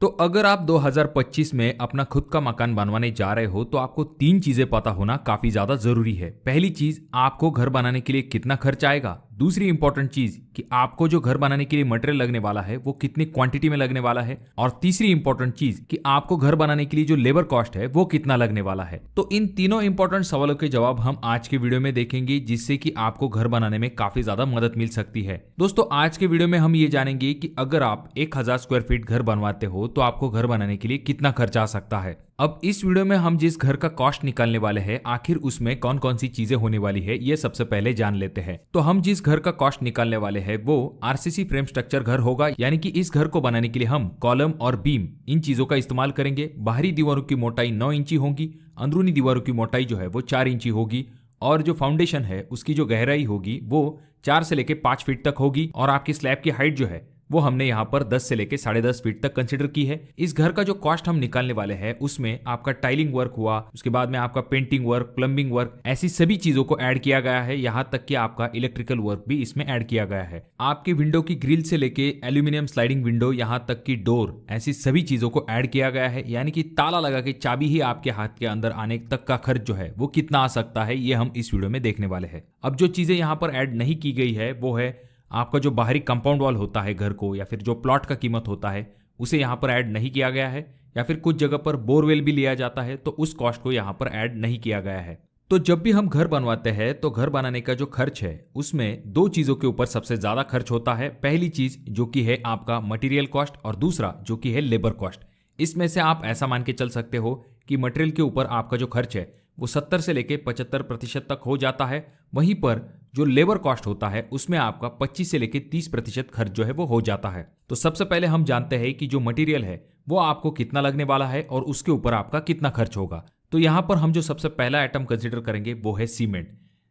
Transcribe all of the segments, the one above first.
तो अगर आप 2025 में अपना खुद का मकान बनवाने जा रहे हो तो आपको तीन चीजें पता होना काफी ज्यादा जरूरी है। पहली चीज, आपको घर बनाने के लिए कितना खर्च आएगा। दूसरी इंपॉर्टेंट चीज कि आपको जो घर बनाने के लिए मटेरियल लगने वाला है वो कितनी क्वांटिटी में लगने वाला है। और तीसरी इंपॉर्टेंट चीज कि आपको घर बनाने के लिए जो लेबर कॉस्ट है वो कितना लगने वाला है। तो इन तीनों इंपॉर्टेंट सवालों के जवाब हम आज के वीडियो में देखेंगे, जिससे कि आपको घर बनाने में काफी ज्यादा मदद मिल सकती है। दोस्तों, आज के वीडियो में हम ये जानेंगे कि अगर आप 1000 स्क्वायर फीट घर बनवाते हो तो आपको घर बनाने के लिए कितना खर्च आ सकता है। अब इस वीडियो में हम जिस घर का कॉस्ट निकालने वाले हैं, आखिर उसमें कौन कौन सी चीजें होने वाली है ये सबसे पहले जान लेते हैं। तो हम जिस घर का कॉस्ट निकालने वाले हैं वो आरसीसी फ्रेम स्ट्रक्चर घर होगा, यानी कि इस घर को बनाने के लिए हम कॉलम और बीम इन चीजों का इस्तेमाल करेंगे। बाहरी दीवारों की मोटाई 9 इंची होगी, अंदरूनी दीवारों की मोटाई जो है वो 4 इंची होगी, और जो फाउंडेशन है उसकी जो गहराई होगी वो 4 से लेके 5 फीट तक होगी, और आपकी स्लैब की हाइट जो है वो हमने यहाँ पर 10 से लेके 10.5 फीट तक कंसिडर की है। इस घर का जो कॉस्ट हम निकालने वाले हैं उसमें आपका टाइलिंग वर्क हुआ, उसके बाद में आपका पेंटिंग वर्क, प्लम्बिंग वर्क, ऐसी सभी चीजों को ऐड किया गया है। यहाँ तक कि आपका इलेक्ट्रिकल वर्क भी इसमें ऐड किया गया है। आपकी विंडो की ग्रिल से लेके एल्यूमिनियम स्लाइडिंग विंडो, यहाँ तक की डोर, ऐसी सभी चीजों को ऐड किया गया है। यानी कि ताला लगा के चाबी ही आपके हाथ के अंदर आने तक का खर्च जो है वो कितना आ सकता है, ये हम इस वीडियो में देखने वाले हैं। अब जो चीजें यहाँ पर ऐड नहीं की गई है वो है आपका जो बाहरी कंपाउंड वॉल होता है घर को, या फिर जो प्लॉट का कीमत होता है उसे यहाँ पर ऐड नहीं किया गया है, या फिर कुछ जगह पर बोरवेल भी लिया जाता है तो उस कॉस्ट को यहाँ पर ऐड नहीं किया गया है। तो जब भी हम घर बनवाते हैं तो घर बनाने का जो खर्च है उसमें दो चीजों के ऊपर सबसे ज्यादा खर्च होता है। पहली चीज जो कि है आपका मटेरियल कॉस्ट, और दूसरा जो कि है लेबर कॉस्ट। इसमें से आप ऐसा मान के चल सकते हो कि मटेरियल के ऊपर आपका जो खर्च है वो 70 से लेके 75% तक हो जाता है। वहीं पर जो लेबर कॉस्ट होता है उसमें आपका 25 से लेके 30% खर्च जो है वो हो जाता है। तो सबसे पहले हम जानते हैं कि जो मटेरियल है वो आपको कितना लगने वाला है और उसके ऊपर आपका कितना खर्च होगा। तो यहाँ पर हम जो सबसे पहला आइटम कंसिडर करेंगे वो है सीमेंट।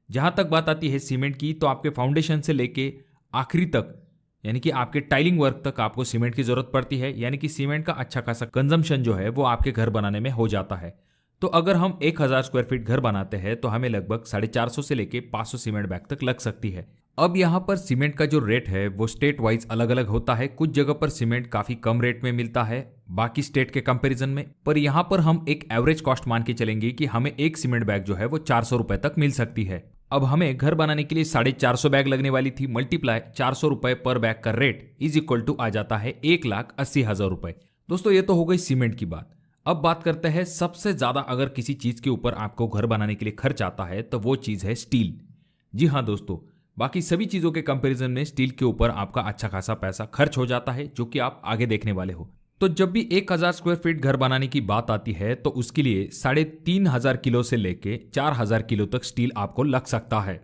जहां तक बात आती है सीमेंट की, तो आपके फाउंडेशन से लेके आखिरी तक, यानी कि आपके टाइलिंग वर्क तक आपको सीमेंट की जरूरत पड़ती है। यानी कि सीमेंट का अच्छा खासा कंजम्पशन जो है वो आपके घर बनाने में हो जाता है। तो अगर हम 1000 स्क्वायर फीट घर बनाते हैं तो हमें लगभग 450 से लेके 500 सीमेंट बैग तक लग सकती है। अब यहाँ पर सीमेंट का जो रेट है वो स्टेट वाइज अलग अलग होता है। कुछ जगह पर सीमेंट काफी कम रेट में मिलता है बाकी स्टेट के कंपैरिजन में, पर यहाँ पर हम एक एवरेज कॉस्ट मान के चलेंगे कि हमें एक सीमेंट बैग जो है वो 400 रुपए तक मिल सकती है। अब हमें घर बनाने के लिए 450 बैग लगने वाली थी, मल्टीप्लाई 400 रुपए पर बैग का रेट इज इक्वल टू आ जाता है 1,80,000 रुपए। दोस्तों, ये तो हो गई सीमेंट की बात। अब बात करते हैं सबसे ज्यादा अगर किसी चीज के ऊपर आपको घर बनाने के लिए खर्च आता है तो वो चीज है स्टील। जी हाँ दोस्तों, बाकी सभी चीजों के कंपैरिजन में स्टील के ऊपर आपका अच्छा खासा पैसा खर्च हो जाता है, जो कि आप आगे देखने वाले हो। तो जब भी 1000 स्क्वायर फीट घर बनाने की बात आती है तो उसके लिए 3,500 किलो से लेके 4,000 किलो तक स्टील आपको लग सकता है।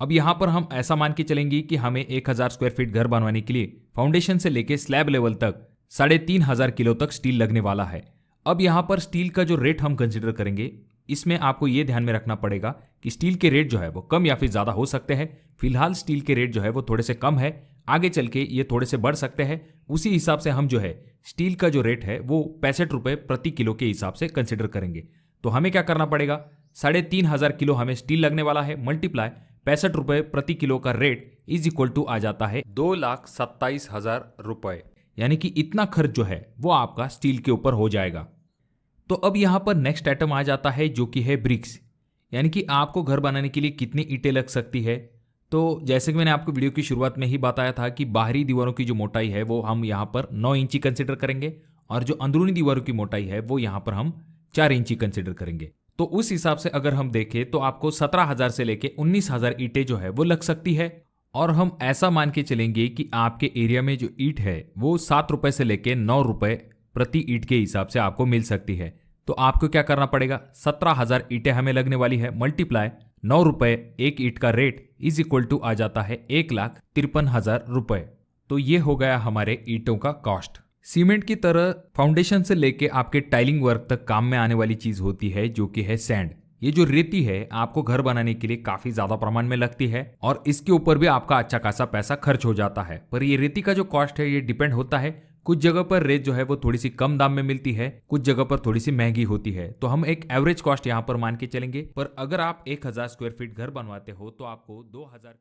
अब यहाँ पर हम ऐसा मान के चलेंगे कि हमें 1000 स्क्वायर फीट घर बनवाने के लिए फाउंडेशन से लेके स्लैब लेवल तक 3,500 किलो तक स्टील लगने वाला है। अब यहाँ पर स्टील का जो रेट हम कंसिडर करेंगे, इसमें आपको ये ध्यान में रखना पड़ेगा कि स्टील के रेट जो है वो कम या फिर ज्यादा हो सकते हैं। फिलहाल स्टील के रेट जो है वो थोड़े से कम है, आगे चल के ये थोड़े से बढ़ सकते हैं। उसी हिसाब से हम जो है स्टील का जो रेट है वो 65 रुपए प्रति किलो के हिसाब से कंसिडर करेंगे। तो हमें क्या करना पड़ेगा, 3,500 किलो हमें स्टील लगने वाला है, मल्टीप्लाई 65 रुपए प्रति किलो का रेट इज इक्वल टू आ जाता है 2,27,000 रुपए। यानी कि इतना खर्च जो है वो आपका स्टील के ऊपर हो जाएगा। तो अब यहाँ पर नेक्स्ट आइटम आ जाता है जो कि है ब्रिक्स, यानी कि आपको घर बनाने के लिए कितनी ईंटें लग सकती है। तो जैसे कि मैंने आपको वीडियो की शुरुआत में ही बताया था कि बाहरी दीवारों की जो मोटाई है वो हम यहाँ पर 9 इंची कंसिडर करेंगे, और जो अंदरूनी दीवारों की मोटाई है वो यहाँ पर हम 4 इंची कंसिडर करेंगे। तो उस हिसाब से अगर हम देखें तो आपको 17,000 से लेके 19,000 ईंटें जो है वो लग सकती है। और हम ऐसा मान के चलेंगे कि आपके एरिया में जो ईंट है वो 7 रुपए से लेके 9 रुपए प्रति ईंट के हिसाब से आपको मिल सकती है। तो आपको क्या करना पड़ेगा, 17,000 ईंटें हमें लगने वाली है, मल्टीप्लाई 9 रुपए एक ईंट का रेट इज इक्वल टू आ जाता है 1,53,000 रुपए। तो ये हो गया हमारे ईंटों का कॉस्ट। सीमेंट की तरह फाउंडेशन से लेके आपके टाइलिंग वर्क तक काम में आने वाली चीज होती है जो कि है सैंड। ये जो रेती है आपको घर बनाने के लिए काफी ज्यादा प्रमाण में लगती है, और इसके ऊपर भी आपका अच्छा खासा पैसा खर्च हो जाता है। पर ये रेती का जो कॉस्ट है ये डिपेंड होता है, कुछ जगह पर रेत जो है वो थोड़ी सी कम दाम में मिलती है, कुछ जगह पर थोड़ी सी महंगी होती है। तो हम एक एवरेज कॉस्ट यहाँ पर मान के चलेंगे। पर अगर आप 1000 स्क्वायर फीट घर बनवाते हो तो आपको 2000